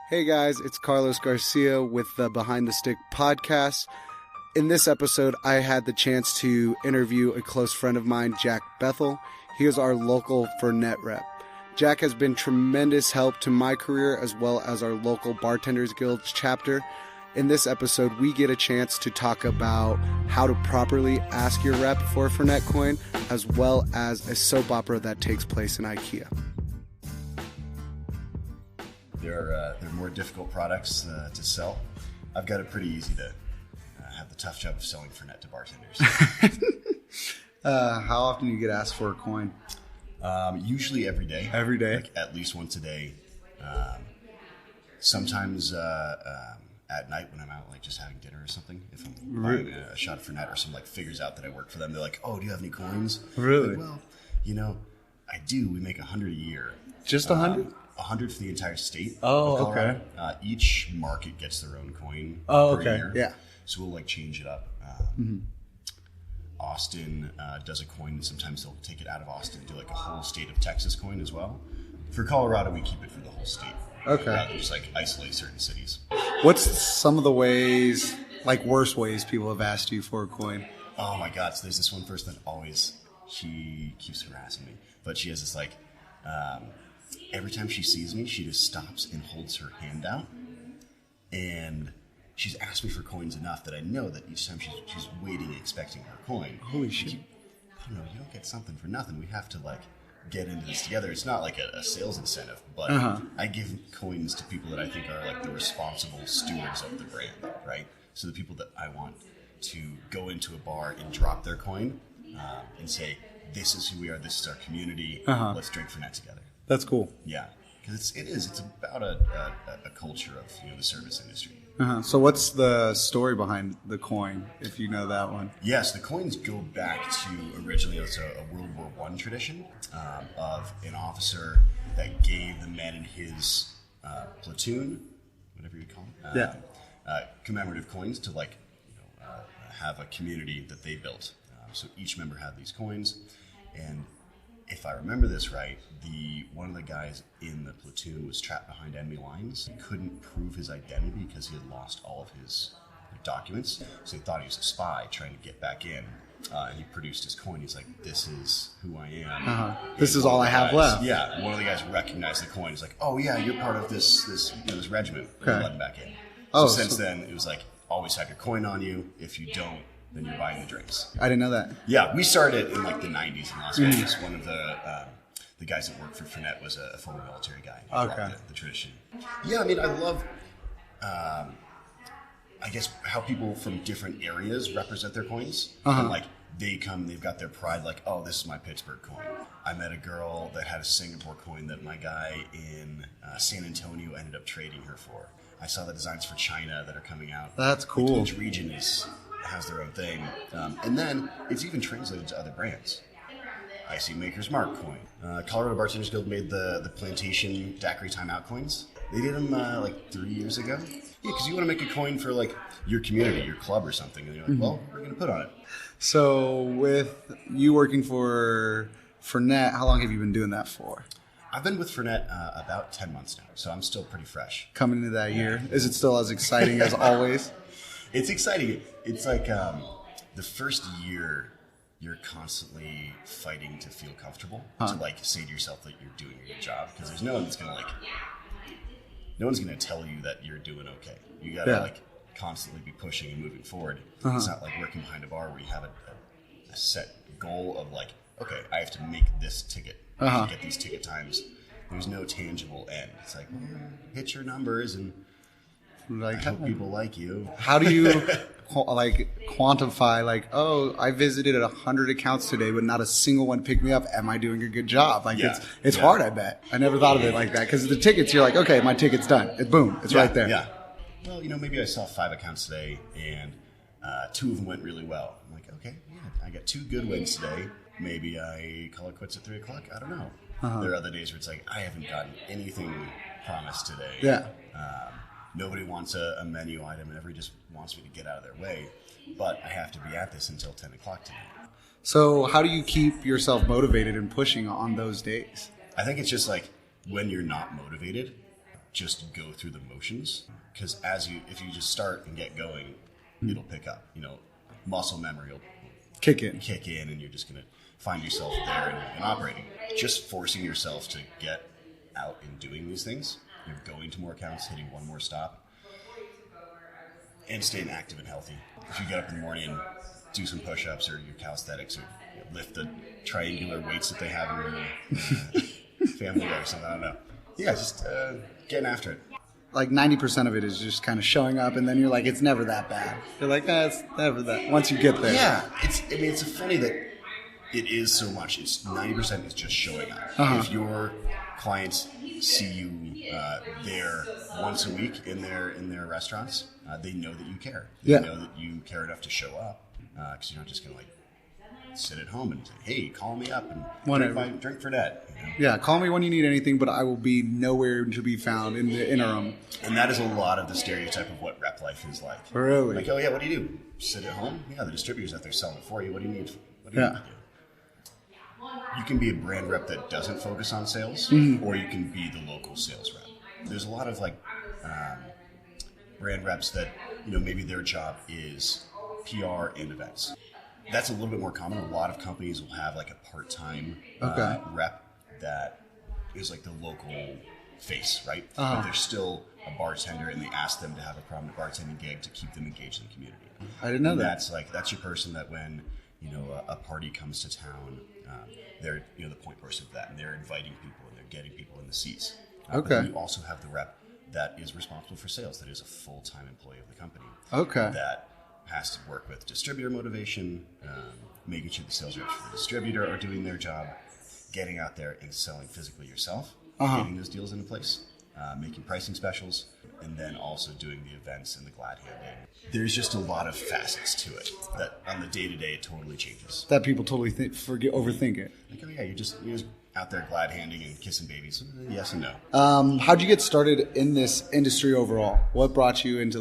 Hey guys, it's Carlos Garcia with the Behind the Stick podcast. In this episode, I had the chance to interview a close friend of mine, Jack Bethel. He is our local Fernet rep. Jack has been tremendous help to my career as well as our local Bartenders Guild chapter. In this episode, we get a chance to talk about how to properly ask your rep for a Fernet coin, as well as a soap opera that takes place in IKEA. They're more difficult products to sell. I've got it pretty easy to have the tough job of selling Fernet to bartenders. How often do you get asked for a coin? Usually every day. Every day? Like at least once a day. Sometimes at night when I'm out like just having dinner or something, if I'm buying a shot of Fernet or someone like figures out that I work for them, they're like, "Oh, do you have any coins?" Really? Like, well, you know, I do. We make 100 a year. Just 100? 100 for the entire state. Oh, of Colorado. okay. Each market gets their own coin per year. Yeah. So we'll like change it up. Austin does a coin, and sometimes they'll take it out of Austin and do like a whole state of Texas coin as well. For Colorado, we keep it for the whole state. Okay. Rather than just like isolate certain cities. What's some of the ways, like worst ways people have asked you for a coin? Oh my God. So there's this one person that she keeps harassing me, but she has this like, every time she sees me, she just stops and holds her hand out. And she's asked me for coins enough that I know that each time she's waiting, expecting her coin. Holy shit. You don't get something for nothing. We have to like get into this together. It's not like a sales incentive, but I give coins to people that I think are like the responsible stewards of the brand, right? So the people that I want to go into a bar and drop their coin and say, "This is who we are. This is our community. Let's drink Fernet together." That's cool. Yeah, because it's about a culture of the service industry. So what's the story behind the coin, if you know that one? Yes, the coins go back to originally it's a World War I tradition of an officer that gave the men in his platoon, whatever you call it, commemorative coins to have a community that they built. So each member had these coins, and if I remember this right, one of the guys in the platoon was trapped behind enemy lines. He couldn't prove his identity because he had lost all of his documents. So he thought he was a spy trying to get back in. And he produced his coin. He's like, "This is who I am. This is all I have left." Yeah. One of the guys recognized the coin. He's like, "Oh yeah, you're part of this regiment." Okay. And let him back in. Oh, so since then, it was like, always have your coin on you. If you don't, then you're buying the drinks. I didn't know that. Yeah, we started in like the 90s in Las Vegas. One of the guys that worked for Fernet was a former military guy. He brought the tradition. Yeah, I mean, I love, I guess, how people from different areas represent their coins. And like, they've got their pride, like, "Oh, this is my Pittsburgh coin." I met a girl that had a Singapore coin that my guy in San Antonio ended up trading her for. I saw the designs for China that are coming out. That's cool. Like, each region has their own thing. And then it's even translated to other brands. I see Maker's Mark coin. Colorado Bartenders Guild made the Plantation Daiquiri Timeout coins. They did them like 3 years ago. Yeah, because you want to make a coin for like your community, your club or something. And you're like, well, we're going to put on it. So with you working for Fernet, how long have you been doing that for? I've been with Fernet about 10 months now, so I'm still pretty fresh. Coming into that year. Is it still as exciting as always? It's exciting. It's like the first year, you're constantly fighting to feel comfortable, to like say to yourself that you're doing a good job, because there's no one that's no one's gonna tell you that you're doing okay. You gotta like constantly be pushing and moving forward. It's not like working behind a bar where you have a set goal of like, okay, I have to make this ticket, to get these ticket times. There's no tangible end. It's like, well, hit your numbers and I hope people like you. How do you quantify I visited 100 accounts today, but not a single one picked me up. Am I doing a good job? It's hard, I bet. I never thought of it like that, because the tickets, you're like, okay, my ticket's done. Boom, it's right there. Yeah. Well, maybe I saw 5 accounts today, and 2 of them went really well. I'm like, okay, I got 2 good wins today. Maybe I call it quits at 3 o'clock. I don't know. There are other days where it's like, I haven't gotten anything promised today. Yeah. Nobody wants a menu item, and everybody just wants me to get out of their way. But I have to be at this until 10 o'clock tonight. So how do you keep yourself motivated and pushing on those days? I think it's just like when you're not motivated, just go through the motions, because if you just start and get going, it'll pick up. Muscle memory will kick in, and you're just going to find yourself there and operating. Just forcing yourself to get out and doing these things. You're going to more accounts, hitting one more stop, and staying active and healthy. If you get up in the morning and do some push-ups or your calisthenics or lift the triangular weights that they have in your family or something, I don't know. Yeah, just getting after it. Like 90% of it is just kind of showing up, and then you're like, it's never that bad. You're like, it's never that. Once you get there. Yeah, it's funny that it is so much. It's 90% is just showing up. If your clients see you there once a week in their restaurants, they know that you care. They know that you care enough to show up, because you're not just gonna sit at home and say, hey, call me up and drink Fernet. Yeah, call me when you need anything, but I will be nowhere to be found in the interim. And that is a lot of the stereotype of what rep life is like. Really? Like, oh yeah, what do you do? Sit at home? Yeah, the distributor's out there selling it for you. What do you need? What do you need to do? You can be a brand rep that doesn't focus on sales, or you can be the local sales rep. There's a lot of brand reps that maybe their job is PR and events. That's a little bit more common. A lot of companies will have a part-time rep that is the local face, right? But they're still a bartender, and they ask them to have a prominent bartending gig to keep them engaged in the community. I didn't know that. That's your person that when a party comes to town, they're the point person of that, and they're inviting people and they're getting people in the seats. But then you also have the rep that is responsible for sales, that is a full-time employee of the company. That has to work with distributor motivation, making sure the sales reps for the distributor are doing their job, getting out there and selling physically yourself, getting those deals into place, making pricing specials, and then also doing the events and the glad handing. There's just a lot of facets to it that on the day-to-day it totally changes. That people totally overthink it. Oh yeah, you're just out there glad handing and kissing babies. Yes and no. How'd you get started in this industry overall? What brought you into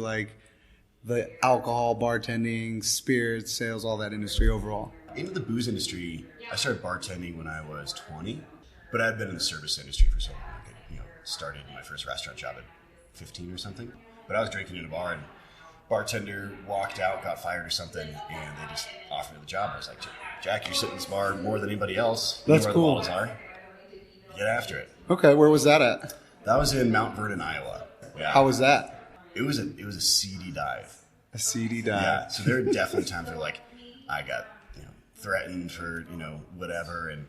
the alcohol, bartending, spirits, sales, all that industry overall? Into the booze industry, I started bartending when I was 20, but I'd been in the service industry for so long. I started my first restaurant job at 15 or something. But I was drinking in a bar, and bartender walked out, got fired or something, and they just offered me the job. I was like, Jack, you're sitting in this bar more than anybody else. That's where cool. The bottles are. Get after it. Okay, where was that at? That was in Mount Vernon, Iowa. Yeah. How was that? It was a seedy dive. A seedy dive. Yeah. So there are definitely times where I got threatened for whatever, and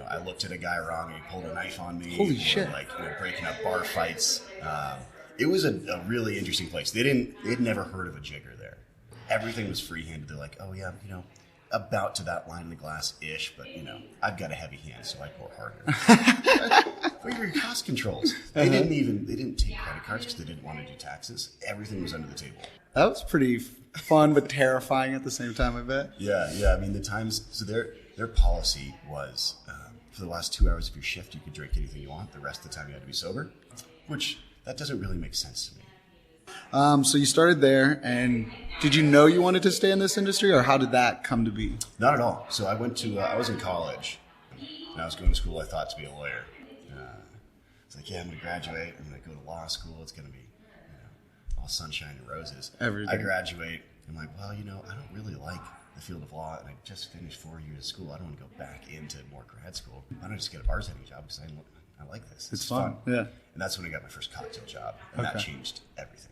I looked at a guy wrong and he pulled a knife on me. Holy shit! Breaking up bar fights. It was a really interesting place. They'd never heard of a jigger there. Everything was free-handed. They're like, oh yeah, about to that line in the glass ish, but I've got a heavy hand, so I pour harder. What are your cost controls? They didn't take credit cards because they didn't want to do taxes. Everything was under the table. That was pretty fun, but terrifying at the same time, I bet. Yeah. I mean, the times. So their policy was for the last 2 hours of your shift, you could drink anything you want. The rest of the time, you had to be sober, which that doesn't really make sense to me. So you started there, and did you know you wanted to stay in this industry, or how did that come to be? Not at all. So I went to, I was in college, and I was going to school, I thought, to be a lawyer. It's like, yeah, I'm going to graduate, I'm going to go to law school, it's going to be all sunshine and roses. Everything. I graduate, I'm like, well, I don't really like the field of law, and I just finished 4 years of school. I don't want to go back into more grad school. Why don't I just get a bartending job, because I like this. It's fun. Yeah. And that's when I got my first cocktail job, and that changed everything.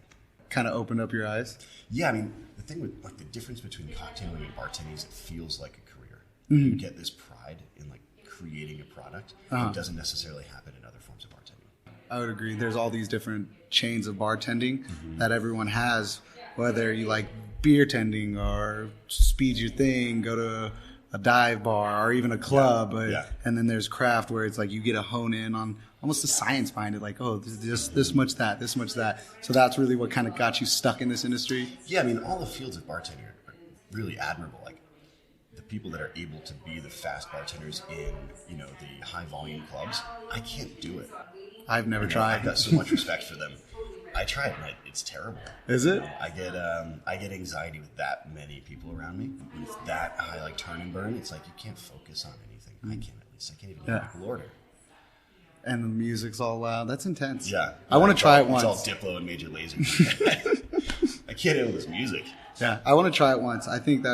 Kind of opened up your eyes? Yeah, I mean, the thing with the difference between cocktailing and bartending is it feels like a career. You get this pride in creating a product. It doesn't necessarily happen in other forms of bartending. I would agree. There's all these different chains of bartending that everyone has, whether you like beer tending or speed your thing, go to a dive bar or even a club. And then there's craft where it's you get to hone in on almost the science behind it. This much that, this much that. So that's really what kind of got you stuck in this industry. Yeah, I mean, all the fields of bartending are really admirable. The people that are able to be the fast bartenders in, the high volume clubs, I can't do it. I've never tried. I've got so much respect for them. I tried, and it's terrible. Is it? I get anxiety with that many people around me. With that high turn and burn, it's you can't focus on anything. I can at least. I can't even make people order. And the music's all loud. That's intense. Yeah. I want to try it once. It's all Diplo and Major Lazer. I can't handle this music. Yeah, I want to try it once. I think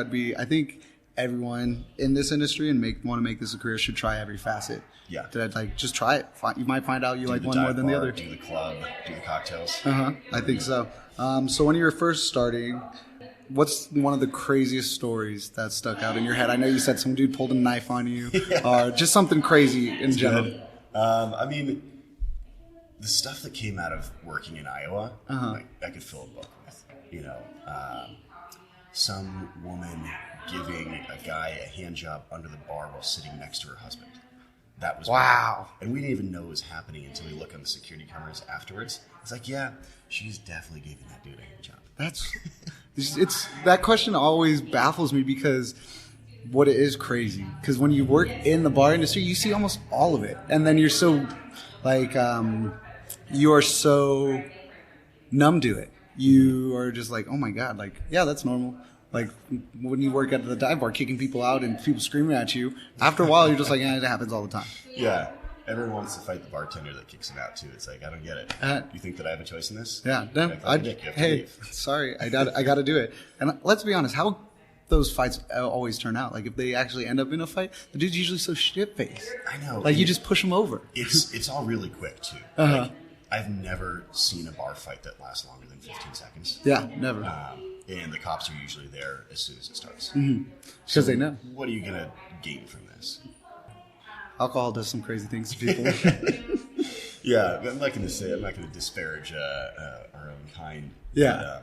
everyone in this industry and want to make this a career should try every facet. Yeah. Just try it. You might find out you like one more than the other. Do the club, do the cocktails. I think so. So when you were first starting, what's one of the craziest stories that stuck out in your head? I know you said some dude pulled a knife on you, or just something crazy in general. Good. I mean, the stuff that came out of working in Iowa, like, I could fill a book with. Some woman giving a guy a hand job under the bar while sitting next to her husband. That was wow. Weird. And we didn't even know it was happening until we look on the security cameras afterwards. It's like, yeah, she's definitely giving that dude a hand job. It's that question always baffles me because what it is crazy. Because when you work in the bar industry, you see almost all of it, and then you're so you are so numb to it. You are just like, oh my god, like yeah, that's normal. Like when you work at the dive bar, kicking people out and people screaming at you. After a while, you're just like, yeah, it happens all the time. Yeah. Everyone wants to fight the bartender that kicks him out too. It's like, I don't get it. You think that I have a choice in this? Yeah. No, hey, sorry, I got to do it. And let's be honest, how those fights always turn out. Like if they actually end up in a fight, the dude's usually so shit-faced. I know. Like you just push him over. It's all really quick too. Like, I've never seen a bar fight that lasts longer than 15 seconds. Yeah, never. And the cops are usually there as soon as it starts. Because they know. What are you going to gain from this? Alcohol does some crazy things to people. Yeah, I'm not going to disparage our own kind. Yeah.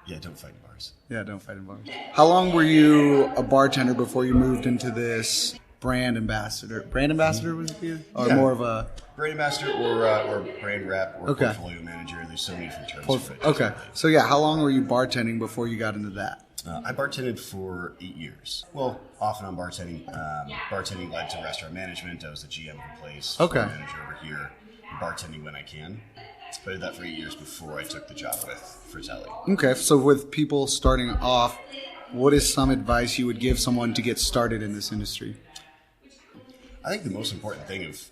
But, don't fight in bars. Yeah, don't fight in bars. How long were you a bartender before you moved into this brand ambassador? Brand ambassador was it you? Or more of a... Brand ambassador or brand rep or portfolio manager. There's so many different terms for it. Okay. So yeah, how long were you bartending before you got into that? I bartended for 8 years. Well, off and on bartending. Bartending led to restaurant management. I was the GM of the place. Okay. Manager over here. Bartending when I can. I did that for 8 years before I took the job with Fratelli. Okay. So with people starting off, what is some advice you would give someone to get started in this industry? I think the most important thing of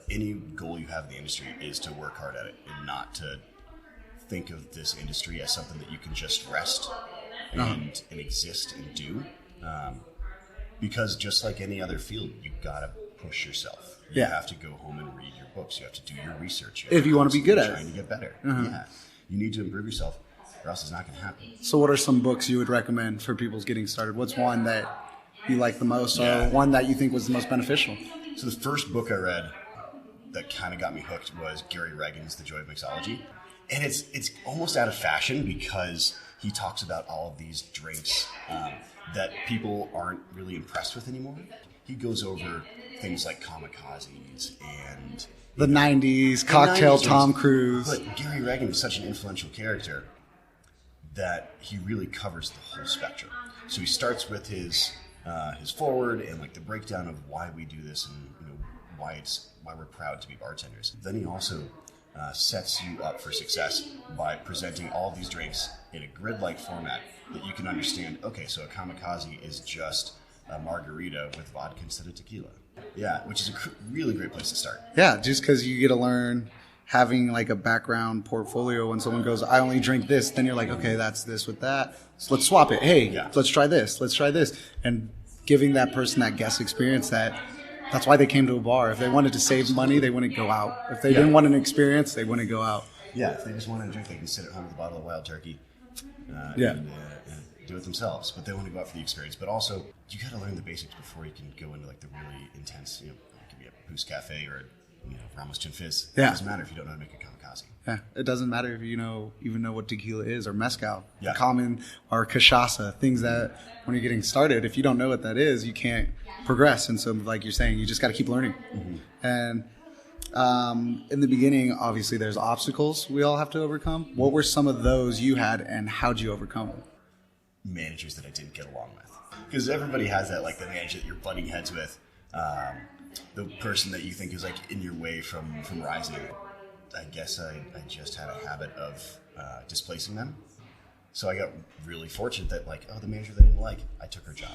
any goal you have in the industry is to work hard at it and not to think of this industry as something that you can just rest and exist and do. Because just like any other field, you gotta push yourself. You have to go home and read your books. You have to do your research. If you want to be good at it. Trying to get better. Yeah. You need to improve yourself or else it's not going to happen. So what are some books you would recommend for people getting started? What's one that you like the most or one that you think was the most beneficial? So the first book I read that kind of got me hooked was Gary Regan's The Joy of Mixology. And it's almost out of fashion because he talks about all of these drinks that people aren't really impressed with anymore. He goes over things like kamikazes and... The 90s, cocktail Tom Cruise. But Gary Regan is such an influential character that he really covers the whole spectrum. So he starts with his forward and like the breakdown of why we do this and why we're proud to be bartenders. Then he also sets you up for success by presenting all these drinks in a grid-like format that you can understand. Okay, so a kamikaze is just a margarita with vodka instead of tequila. Yeah, which is a really great place to start. Yeah, just because you get to learn having like a background portfolio. When someone goes, I only drink this, then you're like, okay, that's this with that. So let's swap it. Hey, let's try this. Let's try this. And giving that person that guest experience that's why they came to a bar. If they wanted to save money, they wouldn't go out. If they didn't want an experience, they wouldn't go out. Yeah, if they just wanted a drink, they can sit at home with a bottle of Wild Turkey and do it themselves. But they want to go out for the experience. But also, you got to learn the basics before you can go into like the really intense, it could be a Pousse Cafe or Ramos Gin Fizz. It doesn't matter if you don't know how to make a kamikaze. Yeah, it doesn't matter if you even know what tequila is or mezcal, yeah. Common or cachaça, things that when you're getting started, if you don't know what that is, you can't progress. And so, like you're saying, you just got to keep learning. Mm-hmm. And in the beginning, obviously, there's obstacles we all have to overcome. What were some of those you had, and how'd you overcome them? Managers that I didn't get along with, because everybody has that, like the manager that you're butting heads with. The person that you think is like in your way from rising. I guess I just had a habit of displacing them. So I got really fortunate that like, the manager they didn't like, I took her job.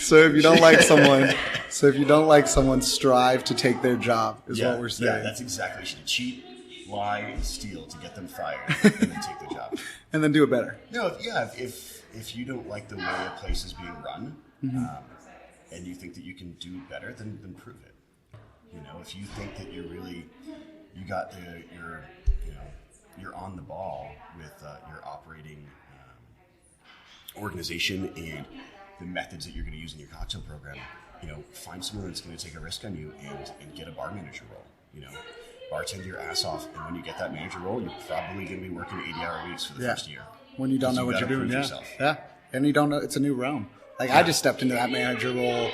So if you don't like someone, strive to take their job is what we're saying. Yeah, that's exactly. You should cheat, lie, and steal to get them fired, and then take their job. And then do it better. No, if you don't like the way a place is being run, and you think that you can do it better, then prove it. You know, if you think that you're on the ball with your operating organization and the methods that you're going to use in your cocktail program, find someone that's going to take a risk on you and get a bar manager role. Bartend your ass off, and when you get that manager role, you're probably going to be working 80-hour weeks for the first year. When you don't know what you're doing, yeah, and you don't know, it's a new realm. Like I just stepped into that manager role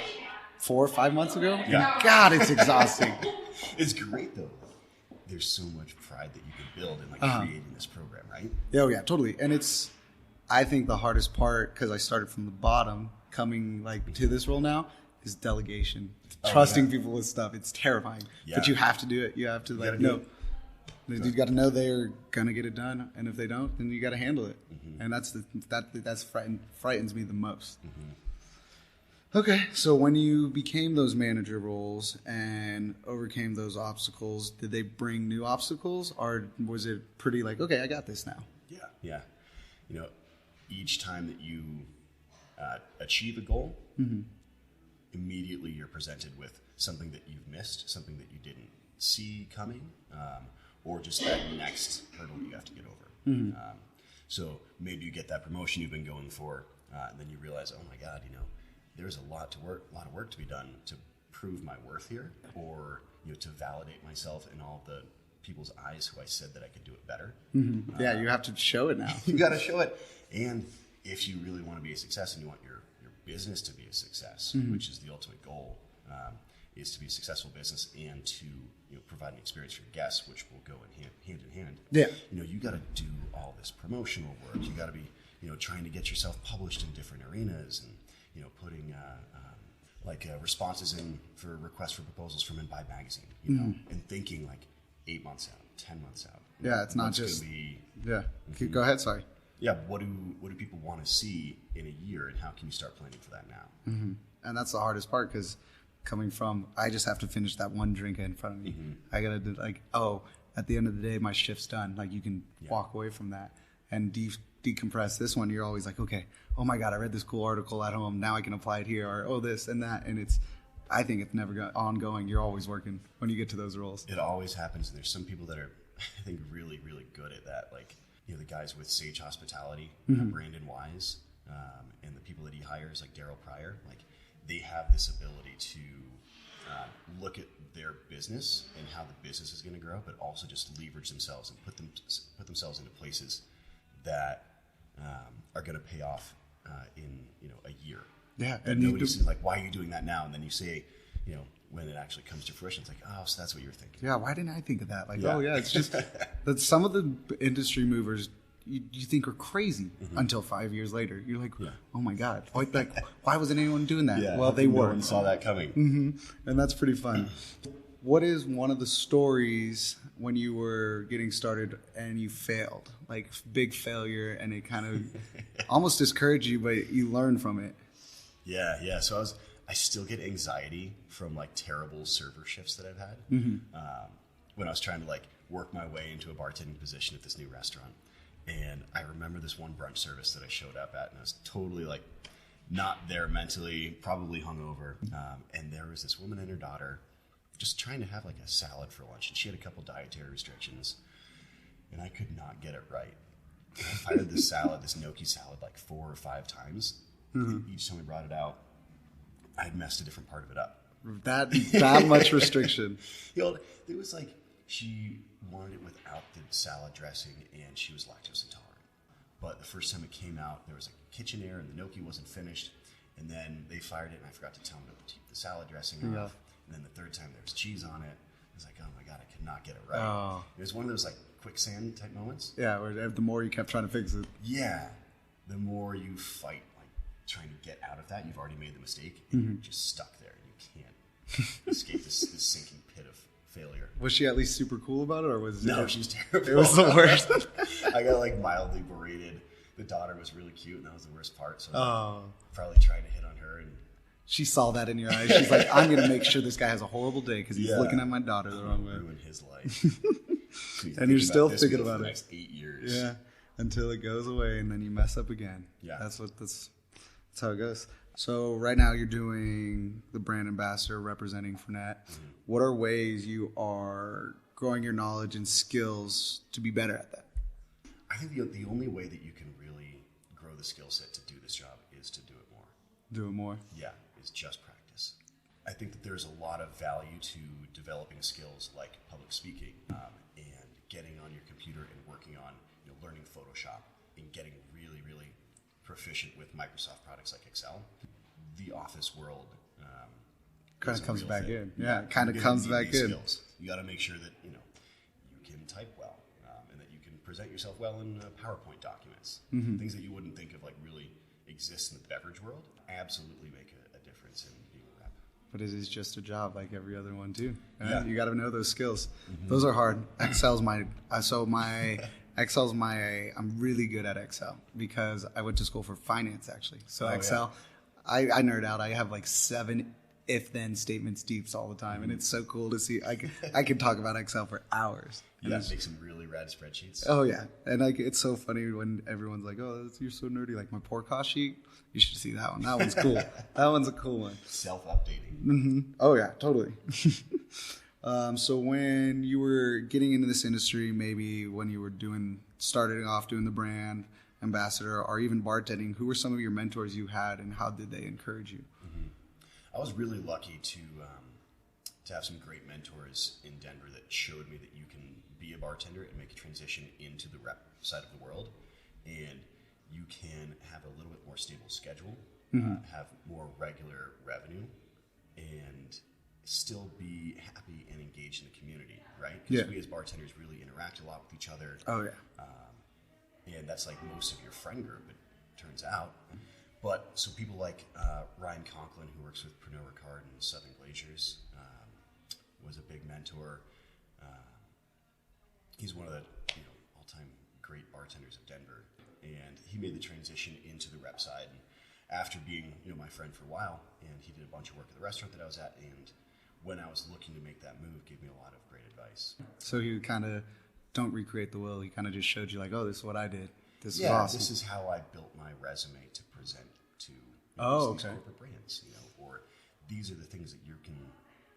4 or 5 months ago. Yeah. And God, it's exhausting. It's great though. There's so much pride that you can build in creating this program, right? Oh yeah, totally. And I think the hardest part, because I started from the bottom, coming to this role now, is delegation. Trusting people with stuff. It's terrifying, but you have to do it. You have to know. You got to know they're gonna get it done, and if they don't, then you got to handle it. And that's frightens me the most. Okay, so when you became those manager roles and overcame those obstacles, did they bring new obstacles, or was it pretty okay, I got this now? Yeah. Each time that you achieve a goal, immediately you're presented with something that you've missed, something that you didn't see coming, or just that next hurdle you have to get over. So maybe you get that promotion you've been going for, and then you realize, oh my God, there's a lot of work to be done to prove my worth here, or to validate myself in all the people's eyes who I said that I could do it better. Yeah, you have to show it now. You got to show it. And if you really want to be a success and you want your business to be a success, which is the ultimate goal, is to be a successful business and to provide an experience for your guests, which will go hand in hand. Yeah. You got to do all this promotional work. You got to be trying to get yourself published in different arenas and putting responses in for requests for proposals from Imbibe magazine, and thinking 8 months out, 10 months out. Yeah, it's not just Go ahead, sorry. Yeah, what do people want to see in a year, and how can you start planning for that now? And that's the hardest part, because coming from, I just have to finish that one drink in front of me. I gotta do at the end of the day, my shift's done. You can walk away from that and decompress. This one, you're always okay, oh my God, I read this cool article at home. Now I can apply it here, or this and that. And I think it's never ongoing. You're always working when you get to those roles. It always happens. And there's some people that are, I think, really, really good at that. The guys with Sage Hospitality, Brandon Wise, and the people that he hires, Daryl Pryor, they have this ability to look at their business and how the business is going to grow, but also just leverage themselves and put themselves into places that are going to pay off in a year. Yeah, and nobody's why are you doing that now? And then you say, when it actually comes to fruition, it's oh, so that's what you're thinking. Yeah, why didn't I think of that? Oh yeah, it's just that some of the industry movers you think are crazy until 5 years later. You're oh my God, why wasn't anyone doing that? Yeah, well, they were. No one saw that coming. And that's pretty fun. What is one of the stories when you were getting started and you failed, big failure, and it kind of almost discouraged you, but you learned from it? Yeah. So I still get anxiety from terrible server shifts that I've had. When I was trying to work my way into a bartending position at this new restaurant. And I remember this one brunch service that I showed up at, and I was totally not there mentally, probably hungover. And there was this woman and her daughter just trying to have a salad for lunch, and she had a couple dietary restrictions, and I could not get it right. I fired this salad, this gnocchi salad, 4 or 5 times. And each time we brought it out, I'd messed a different part of it up. That much restriction. It was she wanted it without the salad dressing, and she was lactose intolerant. But the first time it came out, there was kitchen error, and the gnocchi wasn't finished. And then they fired it, and I forgot to tell them to keep the salad dressing off. And then the third time, there was cheese on it. I was oh my God, I could not get it right. Oh. It was one of those quicksand type moments. Yeah, where the more you kept trying to fix it. Yeah, the more you fight trying to get out of that. You've already made the mistake, and you're just stuck there, and you can't escape this sinking pit of failure. Was she at least super cool about it, or was No, she was terrible. It was the worst. I got like mildly berated. The daughter was really cute, and that was the worst part. So I was probably trying to hit on her, and she saw that in your eyes. She's like, I'm going to make sure this guy has a horrible day because he's looking at my daughter the wrong way. Ruin his life. And you're still thinking about for the it. next 8 years. Yeah, until it goes away, and then you mess up again. Yeah, that's how it goes. So right now you're doing the brand ambassador, representing Fernet. Mm-hmm. What are ways you are growing your knowledge and skills to be better at that? I think the only way that you can really grow the skill set to do this job is to do it more. Do it more? Yeah, it's just practice. I think that there's a lot of value to developing skills like public speaking and getting on your computer and working on learning Photoshop and getting really, really proficient with Microsoft products like Excel. The office world kind of comes back in. Yeah, it kind of comes back in. Skills. You got to make sure that you can type well and that you can present yourself well in PowerPoint documents. Mm-hmm. Things that you wouldn't think of like really exist in the beverage world absolutely make a difference in being a rep. But it is just a job like every other one too. Yeah. You got to know those skills. Mm-hmm. Those are hard. Excel's I'm really good at Excel because I went to school for finance actually. So Excel, I nerd out. I have like 7 if-then statements deeps all the time, and it's so cool to see. I can talk about Excel for hours. Yeah, make some really rad spreadsheets. Oh yeah, and it's so funny when everyone's like, "Oh, you're so nerdy." Like my pour cost sheet, you should see that one. That one's cool. That one's a cool one. Self-updating. Mm-hmm. Oh yeah, totally. So when you were getting into this industry, maybe when you were starting off doing the brand ambassador or even bartending, who were some of your mentors you had, and how did they encourage you? Mm-hmm. I was really lucky to have some great mentors in Denver that showed me that you can be a bartender and make a transition into the rep side of the world, and you can have a little bit more stable schedule, have more regular revenue, and still be happy and engaged in the community, right? Because we as bartenders really interact a lot with each other. Oh, yeah. And that's like most of your friend group, it turns out. But so people like Ryan Conklin, who works with Pernod Ricard and Southern Glaciers, was a big mentor. He's one of the all-time great bartenders of Denver, and he made the transition into the rep side. And after being my friend for a while, and he did a bunch of work at the restaurant that I was at, and when I was looking to make that move, gave me a lot of great advice. So he kind of don't recreate the wheel. He kind of just showed you like, oh, this is what I did. This is awesome. This is how I built my resume to present to these corporate brands, or these are the things that you can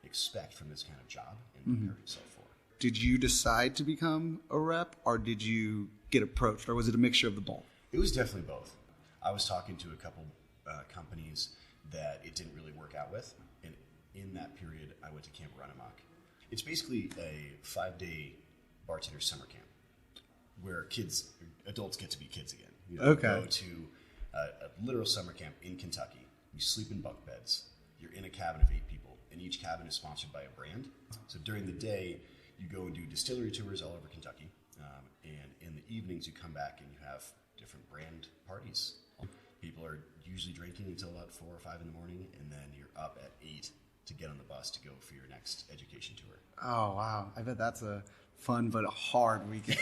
expect from this kind of job and prepare yourself for. Did you decide to become a rep, or did you get approached, or was it a mixture of the both? It was definitely both. I was talking to a couple companies that it didn't really work out with, and in that period, I went to Camp Run Amok. It's basically a 5-day bartender summer camp where adults get to be kids again. Go to a literal summer camp in Kentucky. You sleep in bunk beds. You're in a cabin of 8 people, and each cabin is sponsored by a brand. So during the day, you go and do distillery tours all over Kentucky, and in the evenings, you come back and you have different brand parties. People are usually drinking until about 4 or 5 in the morning, and then you're up at 8 to get on the bus to go for your next education tour. Oh, wow. I bet that's a fun but hard weekend.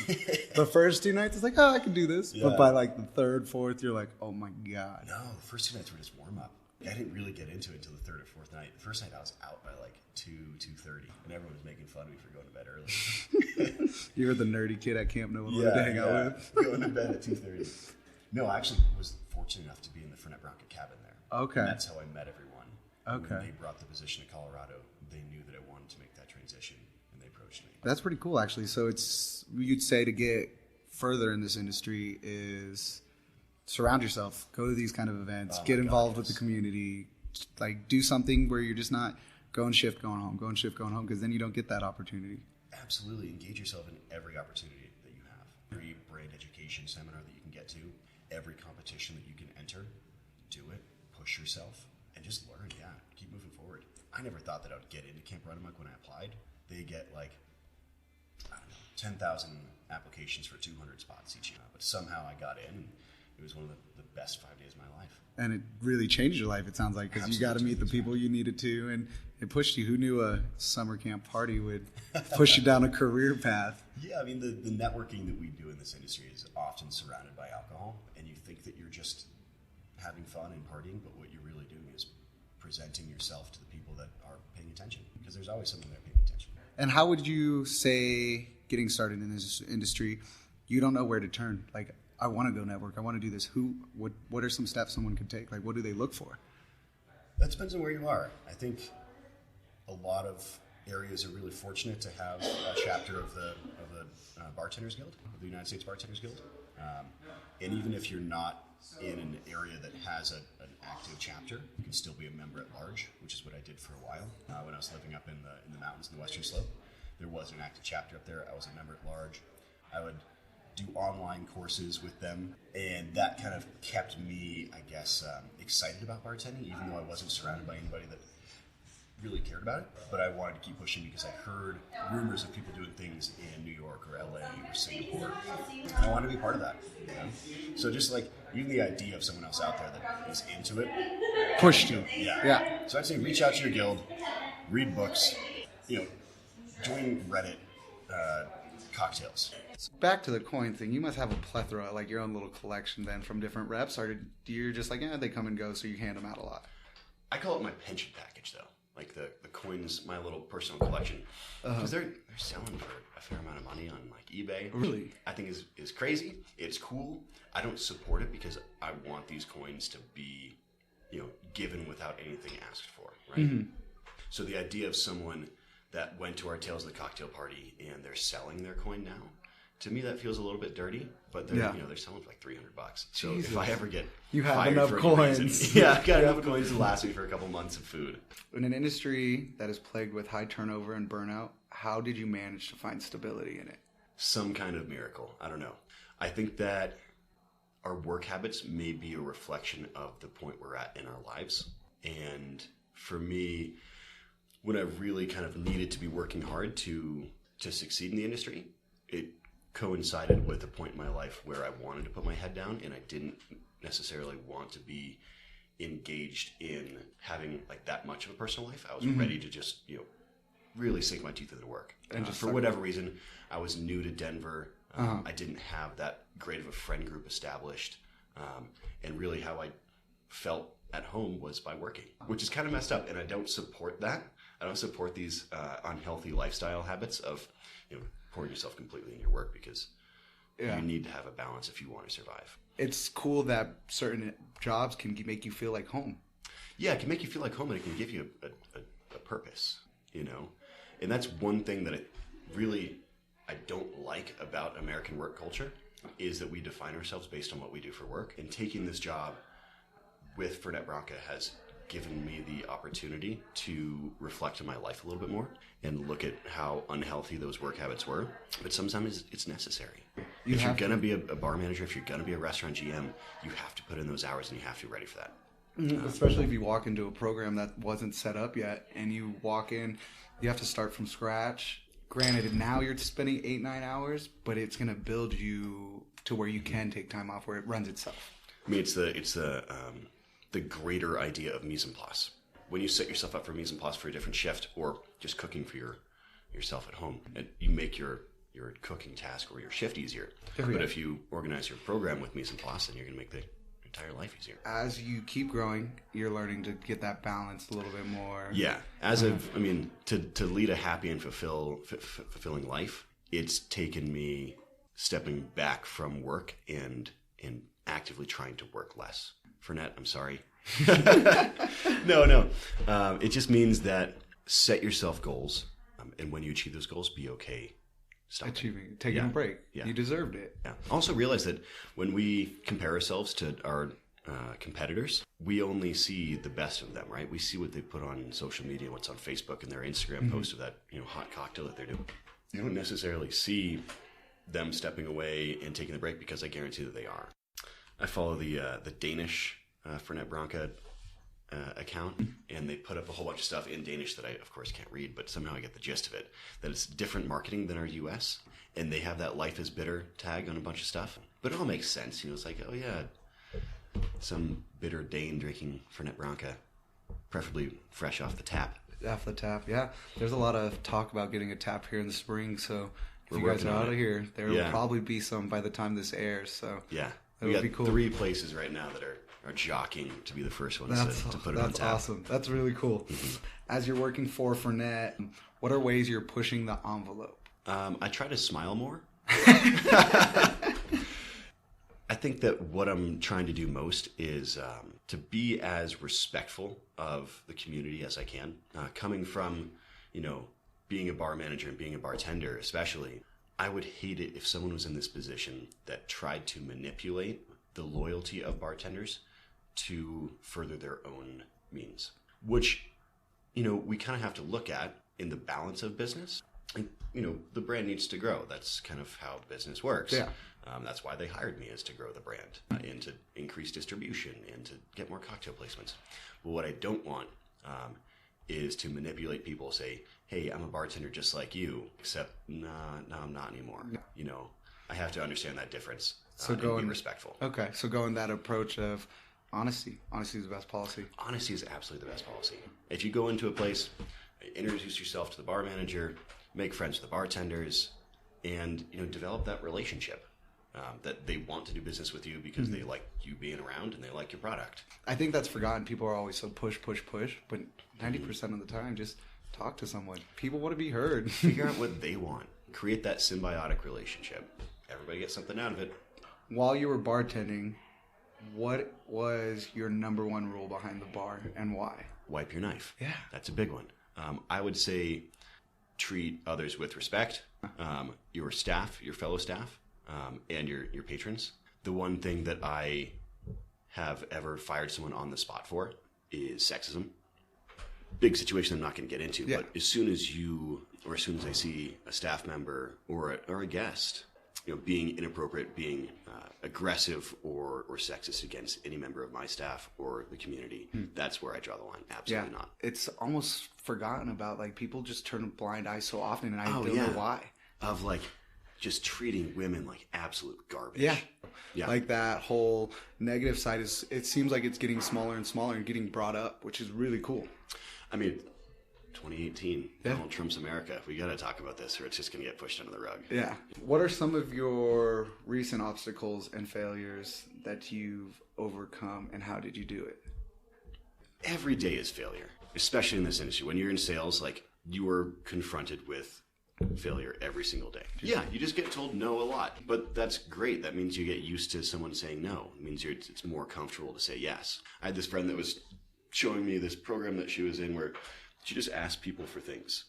The first 2 nights, it's like, oh, I can do this. Yeah. But by like the 3rd, 4th, you're like, oh my God. No, the first 2 nights were just warm up. I didn't really get into it until the 3rd or 4th night. The first night I was out by like 2:30, and everyone was making fun of me for going to bed early. You were the nerdy kid at camp no one wanted to hang out with. Going to bed at 2:30. No, I actually was fortunate enough to be in the Fernet Branca cabin there. Okay. And that's how I met everyone. Okay. When they brought the position to Colorado, they knew that I wanted to make that transition, and they approached me. That's pretty cool, actually. So you'd say to get further in this industry is surround yourself, go to these kind of events, get involved with the community, like do something where you're just not going shift, going home, because then you don't get that opportunity. Absolutely. Engage yourself in every opportunity that you have. Every brand education seminar that you can get to, every competition that you can enter, do it, push yourself, and just learn, keep moving forward. I never thought that I would get into Camp Run Amok when I applied. They get 10,000 applications for 200 spots each year. But somehow I got in, and it was one of the best 5 days of my life. And it really changed your life, it sounds like, because you got to meet the people you needed to, and it pushed you. Who knew a summer camp party would push you down a career path? Yeah, I mean, the networking that we do in this industry is often surrounded by alcohol, and you think that you're just having fun and partying, but what you're really doing is presenting yourself to the people that are paying attention, because there's always someone there paying attention. And how would you say, getting started in this industry, you don't know where to turn? Like, I want to go network. I want to do this. What are some steps someone could take? Like, what do they look for? That depends on where you are. I think a lot of areas are really fortunate to have a chapter of the Bartenders Guild, of the United States Bartenders Guild. And even if you're not in an area that has an active chapter, you can still be a member at large, which is what I did for a while. When I was living up in the mountains in the Western Slope, there was an active chapter up there. I was a member at large. I would do online courses with them, and that kind of kept me, I guess, excited about bartending, even though I wasn't surrounded by anybody that really cared about it. But I wanted to keep pushing because I heard rumors of people doing things in New York or LA or Singapore, and I wanted to be part of that. You know? So just like even the idea of someone else out there that is into it Pushed you. Yeah. So I'd say reach out to your guild, read books, join Reddit cocktails. Back to the coin thing, you must have a plethora, like your own little collection then from different reps, or you're just like, they come and go, so you hand them out a lot? I call it my pension package, though. Like the coins, my little personal collection. Because they're selling for a fair amount of money on like eBay. Really? I think is crazy. It's cool. I don't support it because I want these coins to be, given without anything asked for, right? Mm-hmm. So the idea of someone that went to our Tales of the Cocktail Party and they're selling their coin now, to me that feels a little bit dirty, but they're they're selling for like $300. So Jesus. if I ever get you have fired enough for coins, reason, I've got enough coins to last me for a couple months of food. In an industry that is plagued with high turnover and burnout, how did you manage to find stability in it? Some kind of miracle. I don't know. I think that our work habits may be a reflection of the point we're at in our lives. And for me, when I really kind of needed to be working hard to succeed in the industry, it coincided with a point in my life where I wanted to put my head down and I didn't necessarily want to be engaged in having like that much of a personal life. I was ready to just, really sink my teeth into work. And just for whatever reason, I was new to Denver. I didn't have that great of a friend group established. And really how I felt at home was by working, which is kind of messed up. And I don't support that. I don't support these unhealthy lifestyle habits of, pouring yourself completely in your work because you need to have a balance if you want to survive. It's cool that certain jobs can make you feel like home. Yeah, it can make you feel like home and it can give you a purpose, And that's one thing that I don't like about American work culture is that we define ourselves based on what we do for work. And taking this job with Fernet Branca has given me the opportunity to reflect on my life a little bit more and look at how unhealthy those work habits were. But sometimes it's necessary. If you're going to be a bar manager, if you're going to be a restaurant GM, you have to put in those hours and you have to be ready for that. Especially if you walk into a program that wasn't set up yet and you walk in, you have to start from scratch. Granted, now you're spending 8-9 hours, but it's going to build you to where you can take time off, where it runs itself. I mean, it's the greater idea of mise en place. When you set yourself up for mise en place for a different shift or just cooking for yourself at home, you make your cooking task or your shift easier. But if you organize your program with mise en place, then you're going to make the entire life easier. As you keep growing, you're learning to get that balance a little bit more. Yeah. To lead a happy and fulfilling life, it's taken me stepping back from work and actively trying to work less. Fernet, I'm sorry. No. It just means that set yourself goals, and when you achieve those goals, be okay stopping. Taking a break. Yeah. You deserved it. Yeah. Also realize that when we compare ourselves to our competitors, we only see the best of them, right? We see what they put on social media, what's on Facebook, and their Instagram post of that hot cocktail that they're doing. You don't necessarily see them stepping away and taking the break because I guarantee that they are. I follow the Danish Fernet Branca account, and they put up a whole bunch of stuff in Danish that I, of course, can't read, but somehow I get the gist of it, that it's different marketing than our U.S., and they have that life is bitter tag on a bunch of stuff. But it all makes sense. It's like, oh, yeah, some bitter Dane drinking Fernet Branca, preferably fresh off the tap. Off the tap, yeah. There's a lot of talk about getting a tap here in the spring, so if you guys are out of here, there will probably be some by the time this airs. So yeah, that would be cool. 3 places right now that are jockeying to be the first ones to put it on tap. That's awesome. That's really cool. Mm-hmm. As you're working for Fernet, what are ways you're pushing the envelope? I try to smile more. I think that what I'm trying to do most is to be as respectful of the community as I can. Coming from, being a bar manager and being a bartender especially, I would hate it if someone was in this position that tried to manipulate the loyalty of bartenders to further their own means, which, we kind of have to look at in the balance of business. And, the brand needs to grow. That's kind of how business works. Yeah. That's why they hired me, is to grow the brand and to increase distribution and to get more cocktail placements. But what I don't want is to manipulate people, say, hey, I'm a bartender just like you, except, no, I'm not anymore. No. I have to understand that difference and be respectful. Okay, so go in that approach of honesty. Honesty is the best policy. Honesty is absolutely the best policy. If you go into a place, introduce yourself to the bar manager, make friends with the bartenders, and develop that relationship that they want to do business with you because they like you being around and they like your product. I think that's forgotten. People are always so push, but 90% of the time, just talk to someone. People want to be heard. Figure out what they want. Create that symbiotic relationship. Everybody gets something out of it. While you were bartending, what was your number one rule behind the bar and why? Wipe your knife. Yeah. That's a big one. I would say treat others with respect, your staff, your fellow staff, and your patrons. The one thing that I have ever fired someone on the spot for is sexism. Big situation I'm not going to get into, but as soon as I see a staff member or a guest, being inappropriate, being aggressive or sexist against any member of my staff or the community, that's where I draw the line. Absolutely not. It's almost forgotten about. Like, people just turn a blind eye so often, and I don't know why. Of just treating women like absolute garbage. Yeah. Like, that whole negative side it seems like it's getting smaller and smaller and getting brought up, which is really cool. I mean, 2018, Donald Trump's America. We got to talk about this or it's just going to get pushed under the rug. Yeah. What are some of your recent obstacles and failures that you've overcome, and how did you do it? Every day is failure, especially in this industry. When you're in sales, you are confronted with failure every single day. You just get told no a lot, but that's great. That means you get used to someone saying no. It means it's more comfortable to say yes. I had this friend that was showing me this program that she was in where she just asked people for things.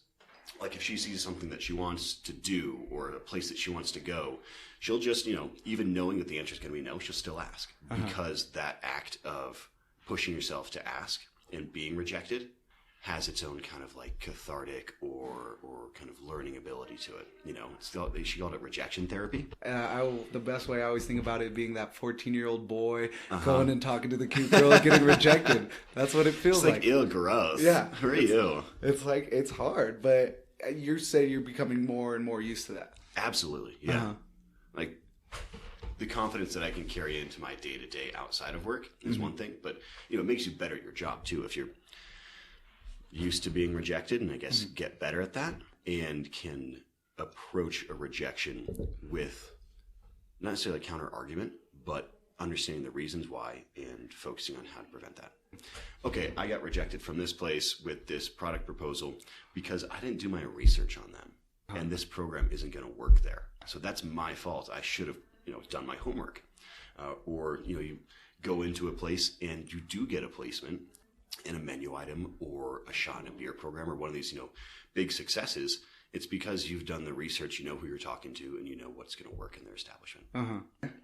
Like, if she sees something that she wants to do or a place that she wants to go, she'll just, even knowing that the answer is going to be no, she'll still ask. Because that act of pushing yourself to ask and being rejected has its own kind of cathartic or kind of learning ability to it. She called it rejection therapy. The best way I always think about it being that 14-year-old boy going and talking to the cute girl and getting rejected. That's what it feels like. It's ew, gross. Yeah. Very ew. It's it's hard, but you say you're becoming more and more used to that. Absolutely. Yeah. The confidence that I can carry into my day-to-day outside of work is one thing, but it makes you better at your job too if you're used to being rejected, and I guess get better at that, and can approach a rejection with not necessarily a counter argument, but understanding the reasons why and focusing on how to prevent that. Okay, I got rejected from this place with this product proposal because I didn't do my research on them, and this program isn't going to work there. So that's my fault. I should have done my homework. Or you go into a place and you do get a placement in a menu item or a shot in a beer program or one of these, big successes. It's because you've done the research, you know who you're talking to, and you know what's going to work in their establishment.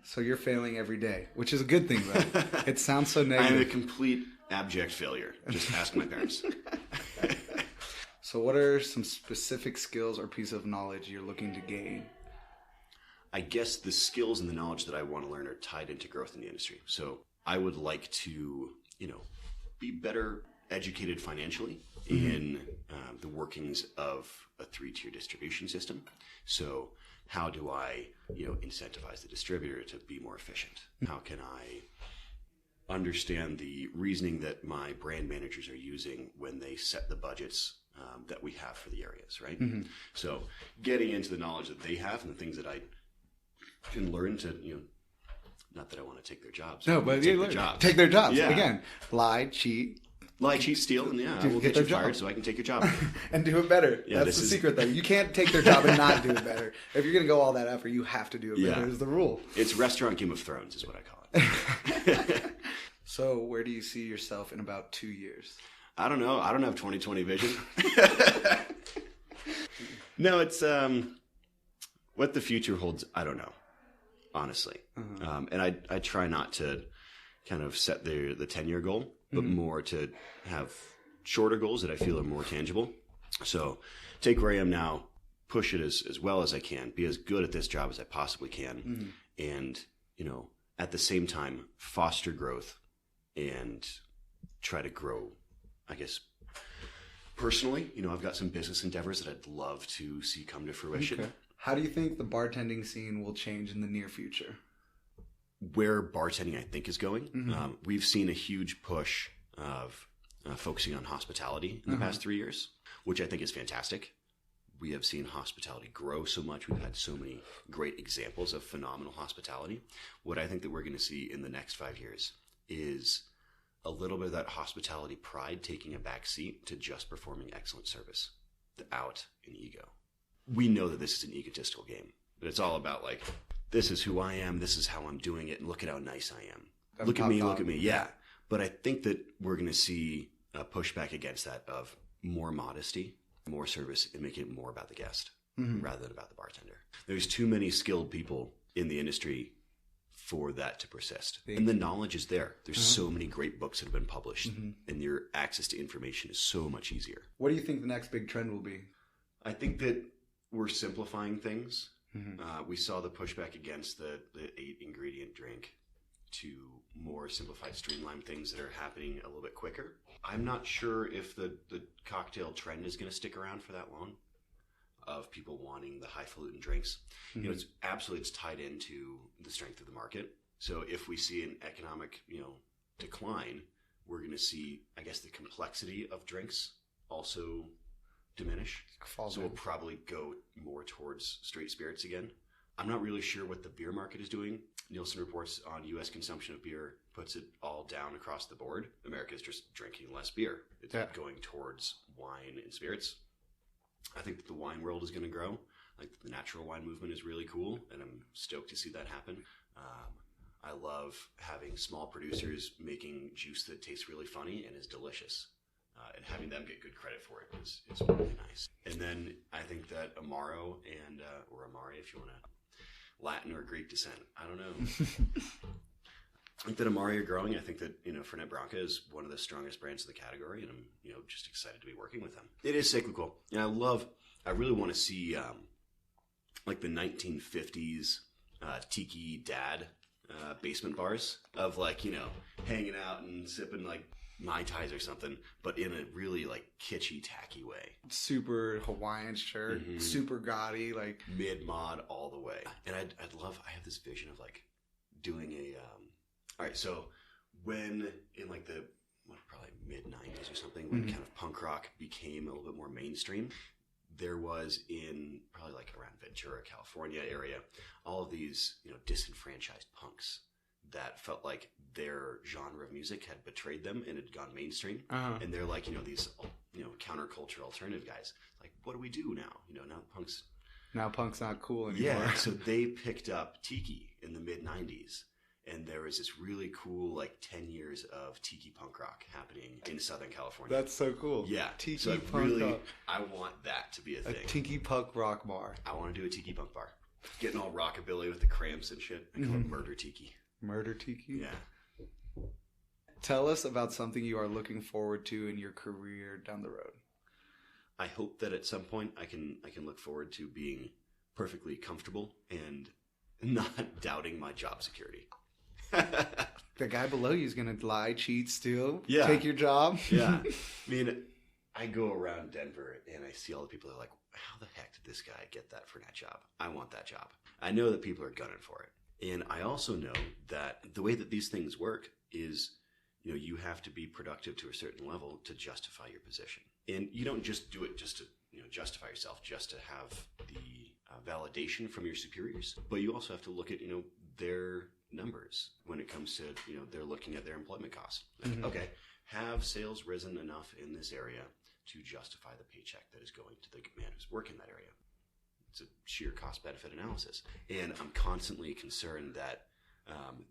So you're failing every day, which is a good thing, though. It sounds so negative. I'm a complete abject failure. Just ask my parents. So what are some specific skills or piece of knowledge you're looking to gain? I guess the skills and the knowledge that I want to learn are tied into growth in the industry. So I would like to, be better educated financially in the workings of a 3-tier distribution system. So how do I, incentivize the distributor to be more efficient? How can I understand the reasoning that my brand managers are using when they set the budgets that we have for the areas, right? Mm-hmm. So getting into the knowledge that they have and the things that I can learn to, not that I want to take their jobs. No, but take their jobs. Take their jobs. Yeah. Again, lie, cheat, steal, and I will get you fired so I can take your job. And do it better. Yeah, that's the secret, though. You can't take their job and not do it better. If you're going to go all that effort, you have to do it better is the rule. It's restaurant Game of Thrones is what I call it. So where do you see yourself in about 2 years? I don't know. I don't have 20/20 vision. No, it's what the future holds. I don't know, honestly. Mm-hmm. And I try not to kind of set the 10-year goal, but more to have shorter goals that I feel are more tangible. So take where I am now, push it as well as I can, be as good at this job as I possibly can, and at the same time foster growth and try to grow, I guess, personally. I've got some business endeavors that I'd love to see come to fruition. Okay. How do you think the bartending scene will change in the near future? Where bartending, I think, is going. We've seen a huge push of focusing on hospitality in the past 3 years, which I think is fantastic. We have seen hospitality grow so much. We've had so many great examples of phenomenal hospitality. What I think that we're going to see in the next 5 years is a little bit of that hospitality pride taking a back seat to just performing excellent service without an ego. We know that this is an egotistical game, but it's all about like, this is who I am, this is how I'm doing it, and look at how nice I am. Look at me. Yeah. But I think that we're going to see a pushback against that of more modesty, more service, and making it more about the guest rather than about the bartender. There's too many skilled people in the industry for that to persist. And the knowledge is there. There's so many great books that have been published, and your access to information is so much easier. What do you think the next big trend will be? I think that we're simplifying things. We saw the pushback against the 8-ingredient drink to more simplified, streamlined things that are happening a little bit quicker. I'm not sure if the cocktail trend is going to stick around for that long, of people wanting the highfalutin drinks. It's tied into the strength of the market. So if we see an economic, decline, we're going to see, I guess, the complexity of drinks also diminish. So we'll probably go more towards straight spirits again. I'm not really sure what the beer market is doing. Nielsen reports on U.S. consumption of beer puts it all down across the board. America is just drinking less beer. It's going towards wine and spirits. I think that the wine world is going to grow. Like the natural wine movement is really cool, and I'm stoked to see that happen. I love having small producers making juice that tastes really funny and is delicious. And having them get good credit for it is really nice. And then I think that Amaro and, or Amari, if you want to, Latin or Greek descent, I don't know. I think that Amari are growing. I think that, Fernet Branca is one of the strongest brands in the category, and I'm, just excited to be working with them. It is cyclical. And I really want to see, like the 1950s tiki dad basement bars of like, hanging out and sipping like Mai Tais or something, but in a really like kitschy, tacky way. Super Hawaiian shirt, super gaudy, like mid-mod all the way. And I have this vision of like doing all right, so when in like the probably mid-90s or something, when kind of punk rock became a little bit more mainstream, there was in probably like around Ventura, California area, all of these, disenfranchised punks that felt like their genre of music had betrayed them and had gone mainstream. And they're like, these, counterculture alternative guys. Like, what do we do now? Now punk's not cool anymore. Yeah, so they picked up Tiki in the mid-90s. And there was this really cool, 10 years of Tiki punk rock happening in Southern California. That's so cool. Yeah. Tiki punk rock. I want that to be a thing. A Tiki punk rock bar. I want to do a Tiki punk bar. Getting all rockabilly with the cramps and shit. I call it Murder Tiki. Murder Tiki? Yeah. Tell us about something you are looking forward to in your career down the road. I hope that at some point I can look forward to being perfectly comfortable and not doubting my job security. The guy below you is going to lie, cheat, steal, yeah. Take your job. Yeah. I mean, I go around Denver and I see all the people that are like, how the heck did this guy get that Fernet job? I want that job. I know that people are gunning for it. And I also know that the way that these things work is you have to be productive to a certain level to justify your position. And you don't just do it just to justify yourself, just to have the validation from your superiors, but you also have to look at their numbers when it comes to they're looking at their employment costs. Like, okay, have sales risen enough in this area to justify the paycheck that is going to the man who's working that area? It's a sheer cost benefit analysis, and I'm constantly concerned that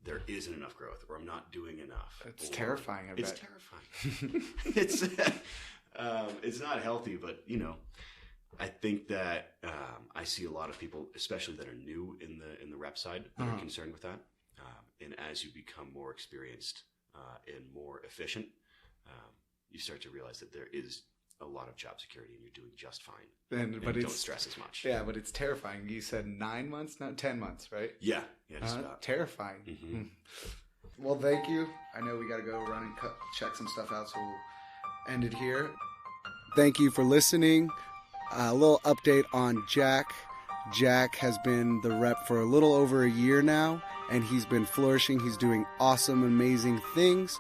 there isn't enough growth, or I'm not doing enough. It's terrifying. It's terrifying. It's not healthy, but I think that I see a lot of people, especially that are new in the rep side, that are concerned with that. And as you become more experienced and more efficient, you start to realize that there is a lot of job security, and you're doing just fine. But don't stress as much. Yeah, but it's terrifying. You said 9 months, not 10 months, right? Yeah, just about. Terrifying. Mm-hmm. Well, thank you. I know we got to go run and check some stuff out, so we'll end it here. Thank you for listening. A little update on Jack. Jack has been the rep for a little over a year now, and he's been flourishing. He's doing awesome, amazing things.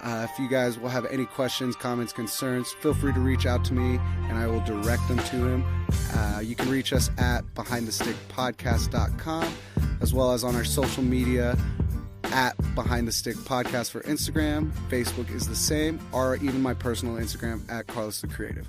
If you guys will have any questions, comments, concerns, feel free to reach out to me, and I will direct them to him. You can reach us at behindthestickpodcast.com, as well as on our social media at Behind the Stick Podcast for Instagram. Facebook is the same, or even my personal Instagram at Carlos the Creative.